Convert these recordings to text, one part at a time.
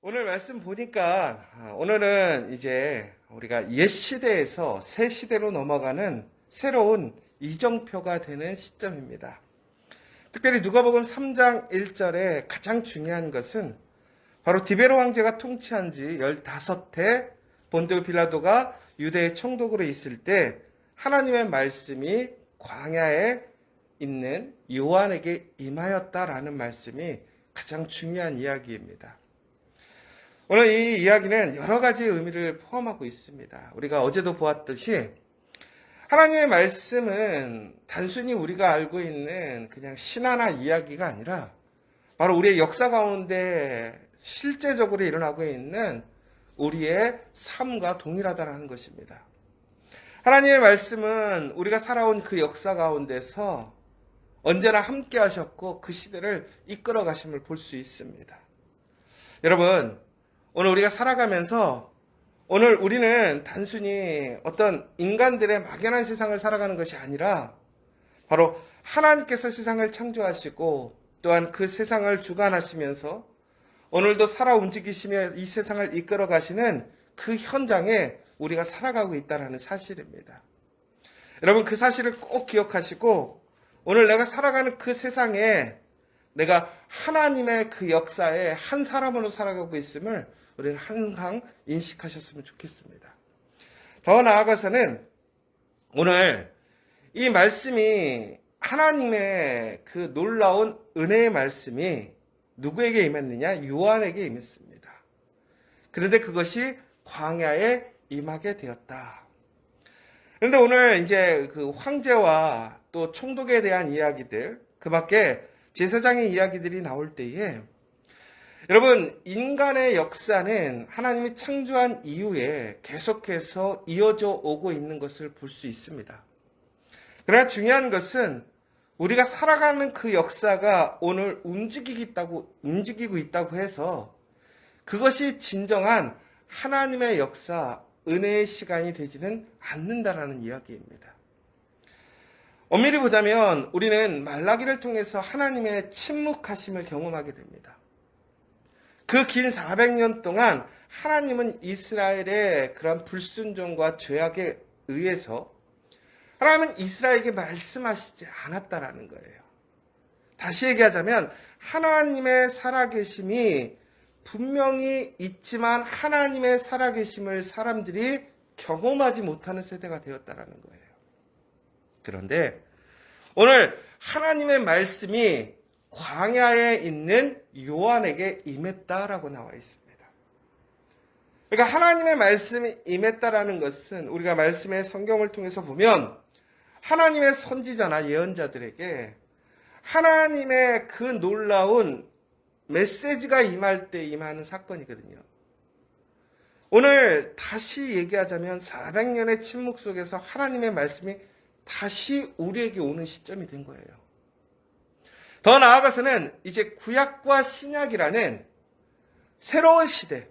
오늘 말씀 보니까 오늘은 이제 우리가 옛 시대에서 새 시대로 넘어가는 새로운 이정표가 되는 시점입니다. 특별히 누가복음 3장 1절에 가장 중요한 것은 바로 디베로 황제가 통치한 지 15해 본디오 빌라도가 유대의 총독으로 있을 때 하나님의 말씀이 광야에 있는 요한에게 임하였다라는 말씀이 가장 중요한 이야기입니다. 오늘 이 이야기는 여러 가지 의미를 포함하고 있습니다. 우리가 어제도 보았듯이 하나님의 말씀은 단순히 우리가 알고 있는 그냥 신화나 이야기가 아니라 바로 우리의 역사 가운데 실제적으로 일어나고 있는 우리의 삶과 동일하다는 것입니다. 하나님의 말씀은 우리가 살아온 그 역사 가운데서 언제나 함께 하셨고 그 시대를 이끌어 가심을 볼 수 있습니다. 여러분, 오늘 우리가 살아가면서 오늘 우리는 단순히 어떤 인간들의 막연한 세상을 살아가는 것이 아니라 바로 하나님께서 세상을 창조하시고 또한 그 세상을 주관하시면서 오늘도 살아 움직이시며 이 세상을 이끌어 가시는 그 현장에 우리가 살아가고 있다는 사실입니다. 여러분, 그 사실을 꼭 기억하시고 오늘 내가 살아가는 그 세상에 내가 하나님의 그 역사에 한 사람으로 살아가고 있음을 우리는 항상 인식하셨으면 좋겠습니다. 더 나아가서는 오늘 이 말씀이 하나님의 그 놀라운 은혜의 말씀이 누구에게 임했느냐? 요한에게 임했습니다. 그런데 그것이 광야에 임하게 되었다. 그런데 오늘 이제 그 황제와 또 총독에 대한 이야기들, 그 밖에 제사장의 이야기들이 나올 때에 여러분, 인간의 역사는 하나님이 창조한 이후에 계속해서 이어져 오고 있는 것을 볼 수 있습니다. 그러나 중요한 것은 우리가 살아가는 그 역사가 오늘 움직이고 있다고 해서 그것이 진정한 하나님의 역사, 은혜의 시간이 되지는 않는다라는 이야기입니다. 엄밀히 보자면 우리는 말라기를 통해서 하나님의 침묵하심을 경험하게 됩니다. 그 긴 400년 동안 하나님은 이스라엘의 그런 불순종과 죄악에 의해서 하나님은 이스라엘에게 말씀하시지 않았다라는 거예요. 다시 얘기하자면 하나님의 살아계심이 분명히 있지만 하나님의 살아계심을 사람들이 경험하지 못하는 세대가 되었다라는 거예요. 그런데 오늘 하나님의 말씀이 광야에 있는 요한에게 임했다라고 나와 있습니다. 그러니까 하나님의 말씀이 임했다라는 것은 우리가 말씀의 성경을 통해서 보면 하나님의 선지자나 예언자들에게 하나님의 그 놀라운 메시지가 임할 때 임하는 사건이거든요. 오늘 다시 얘기하자면 400년의 침묵 속에서 하나님의 말씀이 다시 우리에게 오는 시점이 된 거예요. 더 나아가서는 이제 구약과 신약이라는 새로운 시대,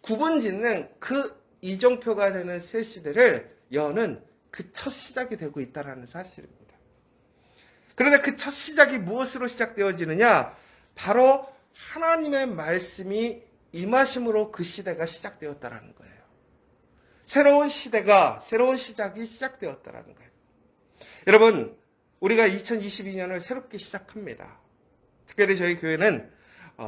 구분짓는 그 이정표가 되는 새 시대를 여는 그 첫 시작이 되고 있다는 사실입니다. 그런데 그 첫 시작이 무엇으로 시작되어지느냐? 바로 하나님의 말씀이 임하심으로 그 시대가 시작되었다는 거예요. 새로운 시대가, 새로운 시작이 시작되었다는 거예요. 여러분, 우리가 2022년을 새롭게 시작합니다. 특별히 저희 교회는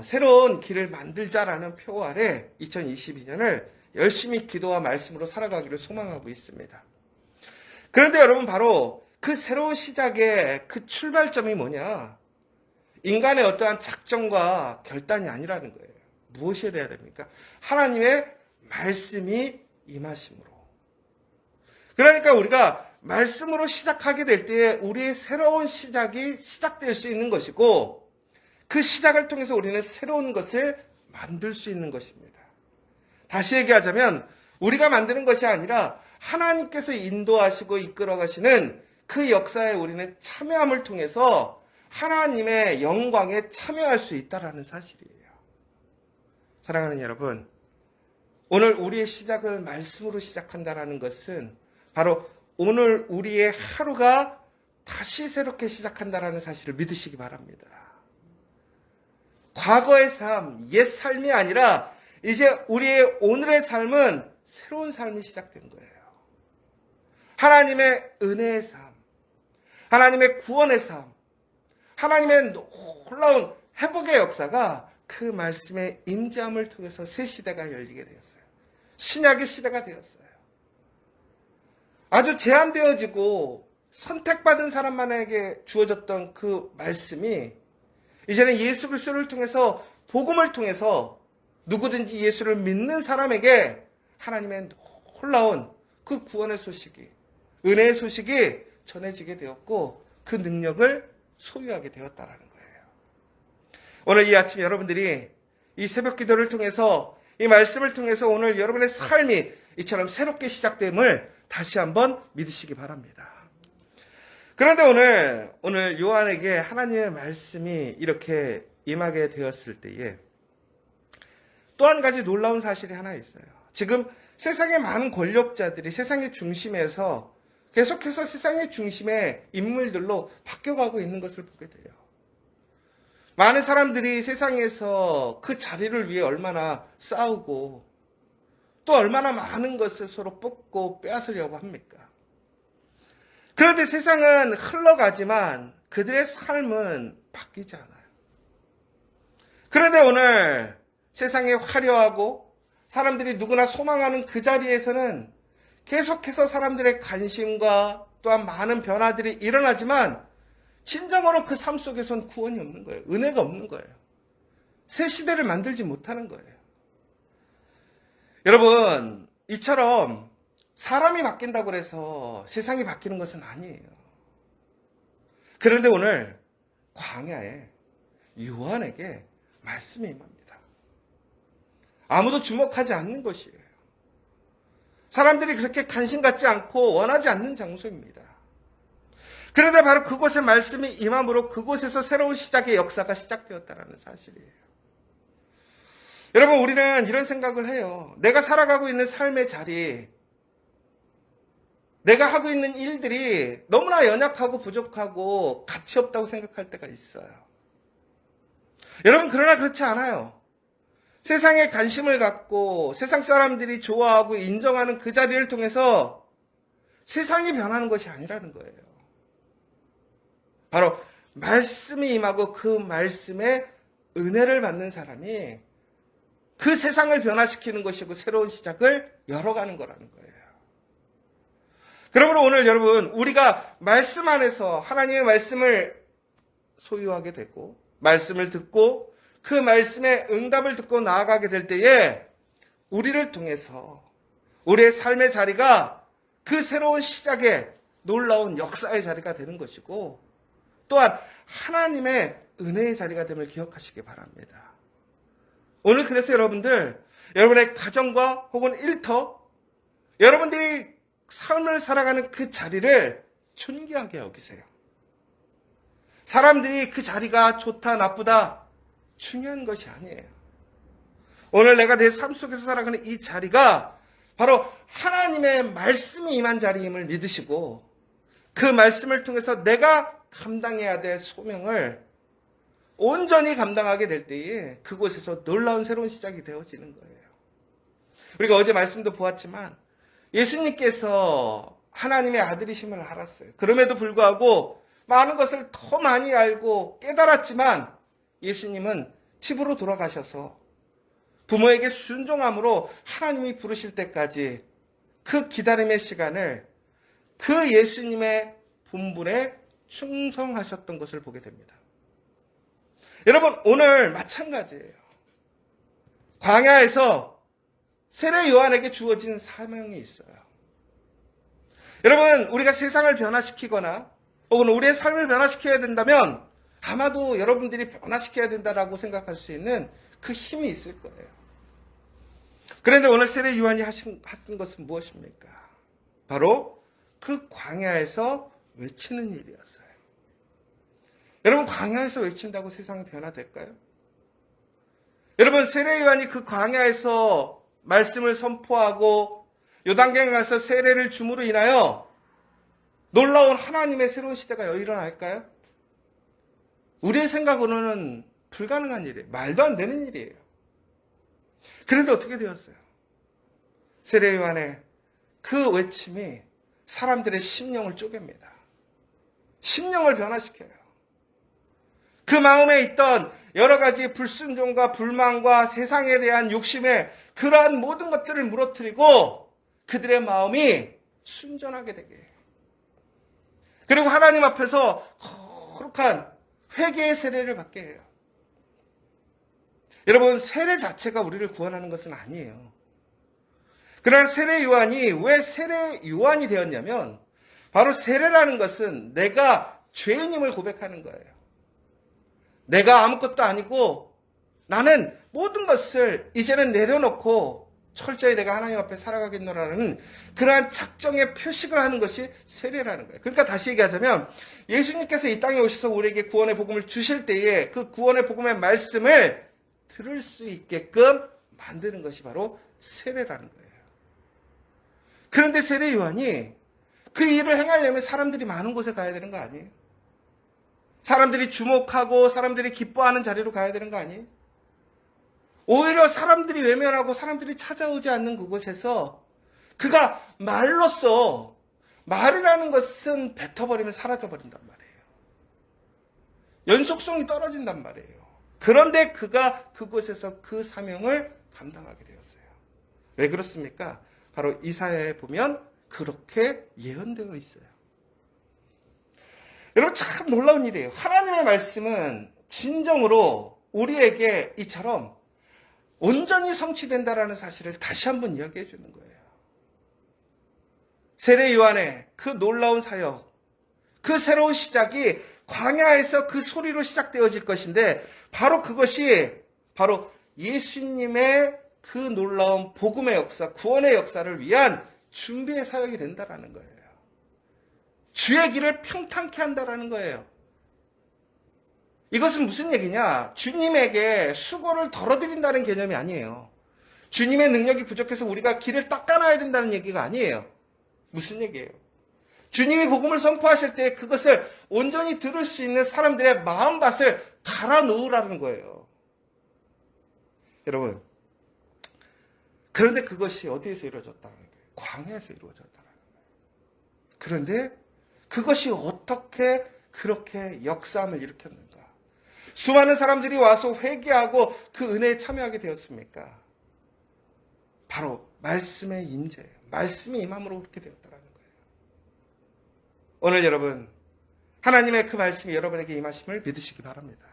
새로운 길을 만들자라는 표 아래 2022년을 열심히 기도와 말씀으로 살아가기를 소망하고 있습니다. 그런데 여러분, 바로 그 새로운 시작의 그 출발점이 뭐냐? 인간의 어떠한 작정과 결단이 아니라는 거예요. 무엇이 돼야 됩니까? 하나님의 말씀이 임하심으로. 그러니까 우리가 말씀으로 시작하게 될 때에 우리의 새로운 시작이 시작될 수 있는 것이고 그 시작을 통해서 우리는 새로운 것을 만들 수 있는 것입니다. 다시 얘기하자면 우리가 만드는 것이 아니라 하나님께서 인도하시고 이끌어 가시는 그 역사에 우리는 참여함을 통해서 하나님의 영광에 참여할 수 있다는 사실이에요. 사랑하는 여러분, 오늘 우리의 시작을 말씀으로 시작한다는 것은 바로 오늘 우리의 하루가 다시 새롭게 시작한다는 사실을 믿으시기 바랍니다. 과거의 삶, 옛 삶이 아니라 이제 우리의 오늘의 삶은 새로운 삶이 시작된 거예요. 하나님의 은혜의 삶, 하나님의 구원의 삶, 하나님의 놀라운 회복의 역사가 그 말씀의 임재함을 통해서 새 시대가 열리게 되었어요. 신약의 시대가 되었어요. 아주 제한되어지고 선택받은 사람만에게 주어졌던 그 말씀이 이제는 예수 그리스도를 통해서, 복음을 통해서 누구든지 예수를 믿는 사람에게 하나님의 놀라운 그 구원의 소식이, 은혜의 소식이 전해지게 되었고 그 능력을 소유하게 되었다라는 거예요. 오늘 이 아침 여러분들이 이 새벽 기도를 통해서, 이 말씀을 통해서 오늘 여러분의 삶이 이처럼 새롭게 시작됨을 다시 한번 믿으시기 바랍니다. 그런데 오늘 요한에게 하나님의 말씀이 이렇게 임하게 되었을 때에 또 한 가지 놀라운 사실이 하나 있어요. 지금 세상의 많은 권력자들이 세상의 중심에서 계속해서 세상의 중심의 인물들로 바뀌어가고 있는 것을 보게 돼요. 많은 사람들이 세상에서 그 자리를 위해 얼마나 싸우고 또 얼마나 많은 것을 서로 뽑고 빼앗으려고 합니까? 그런데 세상은 흘러가지만 그들의 삶은 바뀌지 않아요. 그런데 오늘 세상이 화려하고 사람들이 누구나 소망하는 그 자리에서는 계속해서 사람들의 관심과 또한 많은 변화들이 일어나지만 진정으로 그 삶 속에선 구원이 없는 거예요. 은혜가 없는 거예요. 새 시대를 만들지 못하는 거예요. 여러분, 이처럼 사람이 바뀐다고 해서 세상이 바뀌는 것은 아니에요. 그런데 오늘 광야에 요한에게 말씀이 임합니다. 아무도 주목하지 않는 것이에요. 사람들이 그렇게 관심 갖지 않고 원하지 않는 장소입니다. 그런데 바로 그곳에 말씀이 임함으로 그곳에서 새로운 시작의 역사가 시작되었다는 사실이에요. 여러분, 우리는 이런 생각을 해요. 내가 살아가고 있는 삶의 자리, 내가 하고 있는 일들이 너무나 연약하고 부족하고 가치 없다고 생각할 때가 있어요. 여러분, 그러나 그렇지 않아요. 세상에 관심을 갖고 세상 사람들이 좋아하고 인정하는 그 자리를 통해서 세상이 변하는 것이 아니라는 거예요. 바로 말씀이 임하고 그 말씀의 은혜를 받는 사람이 그 세상을 변화시키는 것이고 새로운 시작을 열어가는 거라는 거예요. 그러므로 오늘 여러분, 우리가 말씀 안에서 하나님의 말씀을 소유하게 되고 말씀을 듣고 그 말씀의 응답을 듣고 나아가게 될 때에 우리를 통해서 우리의 삶의 자리가 그 새로운 시작의 놀라운 역사의 자리가 되는 것이고 또한 하나님의 은혜의 자리가 됨을 기억하시기 바랍니다. 오늘 그래서 여러분의 가정과 혹은 일터, 여러분들이 삶을 살아가는 그 자리를 존귀하게 여기세요. 사람들이 그 자리가 좋다 나쁘다 중요한 것이 아니에요. 오늘 내가 내 삶 속에서 살아가는 이 자리가 바로 하나님의 말씀이 임한 자리임을 믿으시고 그 말씀을 통해서 내가 감당해야 될 소명을 온전히 감당하게 될 때에 그곳에서 놀라운 새로운 시작이 되어지는 거예요. 우리가 어제 말씀도 보았지만 예수님께서 하나님의 아들이심을 알았어요. 그럼에도 불구하고 많은 것을 더 많이 알고 깨달았지만 예수님은 집으로 돌아가셔서 부모에게 순종함으로 하나님이 부르실 때까지 그 기다림의 시간을 그 예수님의 분분에 충성하셨던 것을 보게 됩니다. 여러분, 오늘 마찬가지예요. 광야에서 세례 요한에게 주어진 사명이 있어요. 여러분, 우리가 세상을 변화시키거나 혹은 우리의 삶을 변화시켜야 된다면 아마도 여러분들이 변화시켜야 된다라고 생각할 수 있는 그 힘이 있을 거예요. 그런데 오늘 세례 요한이 하신 것은 무엇입니까? 바로 그 광야에서 외치는 일이었어요. 여러분, 광야에서 외친다고 세상이 변화될까요? 여러분, 세례 요한이 그 광야에서 말씀을 선포하고 요단강에 가서 세례를 줌으로 인하여 놀라운 하나님의 새로운 시대가 일어날까요? 우리의 생각으로는 불가능한 일이에요. 말도 안 되는 일이에요. 그런데 어떻게 되었어요? 세례 요한의 그 외침이 사람들의 심령을 쪼갭니다. 심령을 변화시켜요. 그 마음에 있던 여러 가지 불순종과 불만과 세상에 대한 욕심에 그러한 모든 것들을 무너뜨리고 그들의 마음이 순전하게 되게 해요. 그리고 하나님 앞에서 거룩한 회개의 세례를 받게 해요. 여러분, 세례 자체가 우리를 구원하는 것은 아니에요. 그러나 세례 요한이 왜 세례 요한이 되었냐면 바로 세례라는 것은 내가 죄인임을 고백하는 거예요. 내가 아무것도 아니고 나는 모든 것을 이제는 내려놓고 철저히 내가 하나님 앞에 살아가겠노라는 그러한 작정의 표식을 하는 것이 세례라는 거예요. 그러니까 다시 얘기하자면 예수님께서 이 땅에 오셔서 우리에게 구원의 복음을 주실 때에 그 구원의 복음의 말씀을 들을 수 있게끔 만드는 것이 바로 세례라는 거예요. 그런데 세례 요한이 그 일을 행하려면 사람들이 많은 곳에 가야 되는 거 아니에요? 사람들이 주목하고 사람들이 기뻐하는 자리로 가야 되는 거 아니에요? 오히려 사람들이 외면하고 사람들이 찾아오지 않는 그곳에서 그가 말로써 말이라는 것은 뱉어버리면 사라져버린단 말이에요. 연속성이 떨어진단 말이에요. 그런데 그가 그곳에서 그 사명을 감당하게 되었어요. 왜 그렇습니까? 바로 이사야에 보면 그렇게 예언되어 있어요. 여러분, 참 놀라운 일이에요. 하나님의 말씀은 진정으로 우리에게 이처럼 온전히 성취된다라는 사실을 다시 한번 이야기해 주는 거예요. 세례 요한의 그 놀라운 사역, 그 새로운 시작이 광야에서 그 소리로 시작되어질 것인데 바로 그것이 바로 예수님의 그 놀라운 복음의 역사, 구원의 역사를 위한 준비의 사역이 된다라는 거예요. 주의 길을 평탄케 한다라는 거예요. 이것은 무슨 얘기냐? 주님에게 수고를 덜어드린다는 개념이 아니에요. 주님의 능력이 부족해서 우리가 길을 닦아놔야 된다는 얘기가 아니에요. 무슨 얘기예요? 주님이 복음을 선포하실 때 그것을 온전히 들을 수 있는 사람들의 마음밭을 갈아 놓으라는 거예요. 여러분, 그런데 그것이 어디에서 이루어졌다는 거예요? 광야에서 이루어졌다는 거예요. 그런데 그것이 어떻게 그렇게 역사함을 일으켰는가? 수많은 사람들이 와서 회개하고 그 은혜에 참여하게 되었습니까? 바로 말씀의 임재, 말씀이 임함으로 그렇게 되었다는 거예요. 오늘 여러분, 하나님의 그 말씀이 여러분에게 임하심을 믿으시기 바랍니다.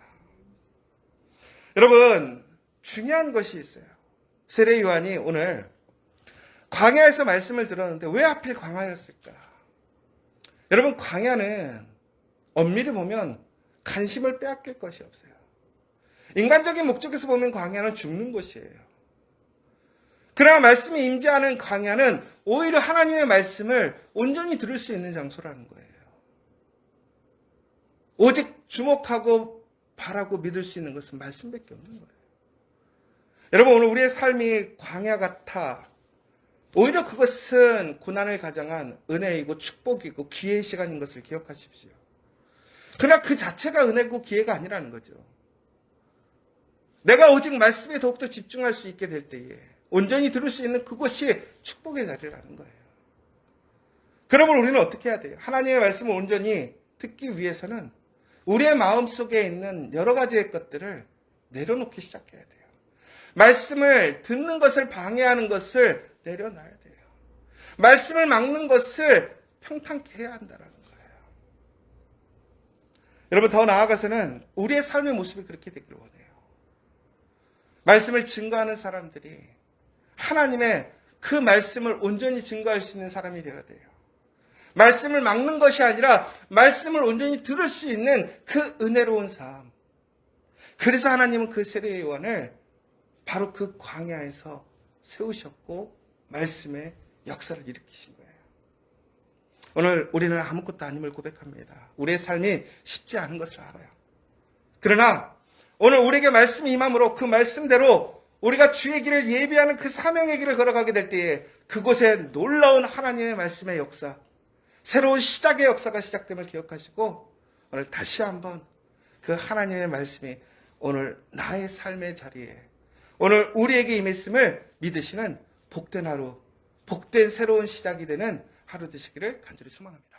여러분, 중요한 것이 있어요. 세례 요한이 오늘 광야에서 말씀을 들었는데 왜 하필 광야였을까? 여러분, 광야는 엄밀히 보면 관심을 빼앗길 것이 없어요. 인간적인 목적에서 보면 광야는 죽는 곳이에요. 그러나 말씀이 임재하는 광야는 오히려 하나님의 말씀을 온전히 들을 수 있는 장소라는 거예요. 오직 주목하고 바라고 믿을 수 있는 것은 말씀밖에 없는 거예요. 여러분, 오늘 우리의 삶이 광야 같아 오히려 그것은 고난을 가장한 은혜이고 축복이고 기회의 시간인 것을 기억하십시오. 그러나 그 자체가 은혜고 기회가 아니라는 거죠. 내가 오직 말씀에 더욱더 집중할 수 있게 될 때에 온전히 들을 수 있는 그것이 축복의 자리라는 거예요. 그러면 우리는 어떻게 해야 돼요? 하나님의 말씀을 온전히 듣기 위해서는 우리의 마음속에 있는 여러 가지의 것들을 내려놓기 시작해야 돼요. 말씀을 듣는 것을 방해하는 것을 내려놔야 돼요. 말씀을 막는 것을 평탄케 해야 한다는 거예요. 여러분, 더 나아가서는 우리의 삶의 모습이 그렇게 되기를 원해요. 말씀을 증거하는 사람들이 하나님의 그 말씀을 온전히 증거할 수 있는 사람이 되어야 돼요. 말씀을 막는 것이 아니라 말씀을 온전히 들을 수 있는 그 은혜로운 삶. 그래서 하나님은 그 세례 요한을 바로 그 광야에서 세우셨고 말씀의 역사를 일으키신 거예요. 오늘 우리는 아무것도 아님을 고백합니다. 우리의 삶이 쉽지 않은 것을 알아요. 그러나 오늘 우리에게 말씀이 임함으로 그 말씀대로 우리가 주의 길을 예비하는 그 사명의 길을 걸어가게 될 때에 그곳에 놀라운 하나님의 말씀의 역사, 새로운 시작의 역사가 시작됨을 기억하시고 오늘 다시 한번 그 하나님의 말씀이 오늘 나의 삶의 자리에 오늘 우리에게 임했음을 믿으시는 복된 하루, 복된 새로운 시작이 되는 하루 되시기를 간절히 소망합니다.